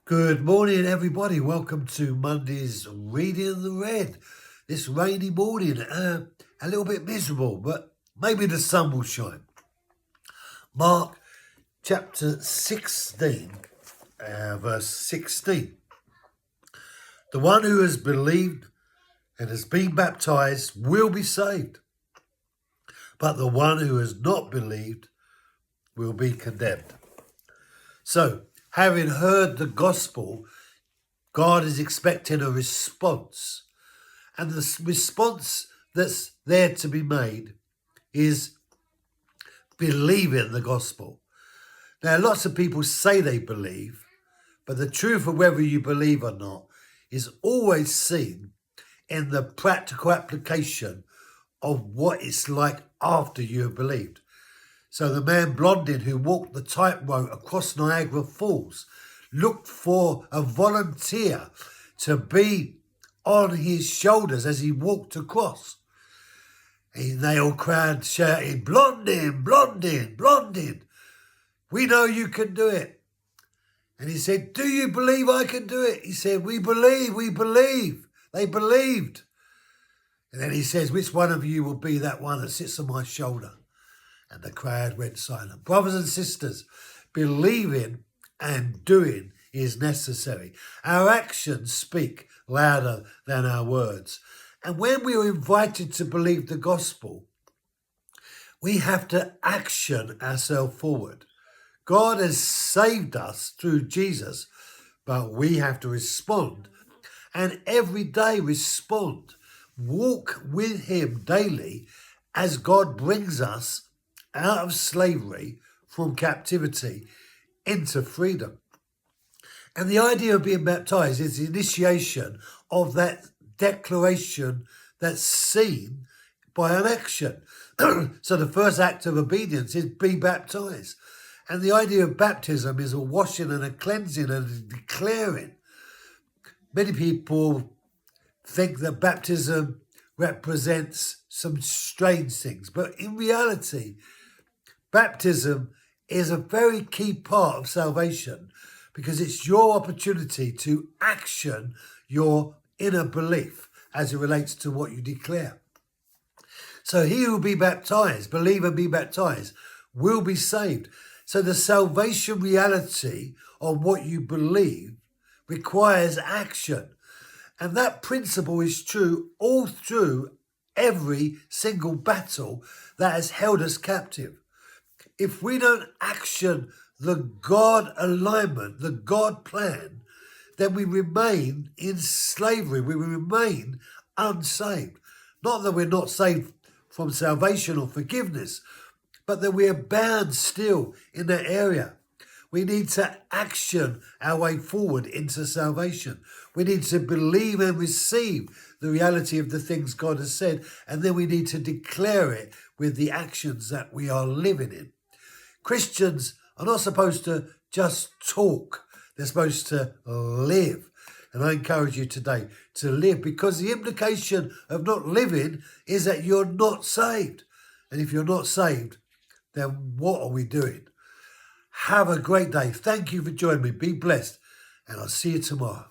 Good morning, everybody. Welcome to Monday's Reading the Red. This rainy morning, a little bit miserable, but maybe the sun will shine. Mark chapter 16, verse 16. The one who has believed and has been baptized will be saved, but the one who has not believed will be condemned. So, having heard the gospel, God is expecting a response. And the response that's there to be made is believing the gospel. Now, lots of people say they believe, but the truth of whether you believe or not is always seen in the practical application of what it's like after you have believed. So the man Blondin who walked the tightrope across Niagara Falls looked for a volunteer to be on his shoulders as he walked across. And they all crowd shouting, "Blondin, Blondin, Blondin, we know you can do it." And he said, "Do you believe I can do it?" He said, we believe, we believe. They believed. And then he says, "Which one of you will be that one that sits on my shoulder?" And the crowd went silent. Brothers and sisters, believing and doing is necessary. Our actions speak louder than our words. And when we are invited to believe the gospel, we have to action ourselves forward. God has saved us through Jesus, but we have to respond. And every day respond. Walk with him daily as God brings us out of slavery, from captivity, into freedom. And the idea of being baptized is the initiation of that declaration that's seen by an action. So the first act of obedience is be baptized. And the idea of baptism is a washing and a cleansing and a declaring. Many people think that baptism represents some strange things, but in reality, baptism is a very key part of salvation because it's your opportunity to action your inner belief as it relates to what you declare. So he who will be baptized, believe and be baptized, will be saved. So the salvation reality of what you believe requires action. And that principle is true all through every single battle that has held us captive. If we don't action the God alignment, the God plan, then we remain in slavery. We remain unsaved. Not that we're not saved from salvation or forgiveness, but that we are bound still in that area. We need to action our way forward into salvation. We need to believe and receive the reality of the things God has said, and then we need to declare it with the actions that we are living in. Christians are not supposed to just talk. They're supposed to live. And I encourage you today to live, because the implication of not living is that you're not saved. And if you're not saved, then what are we doing? Have a great day. Thank you for joining me. Be blessed. And I'll see you tomorrow.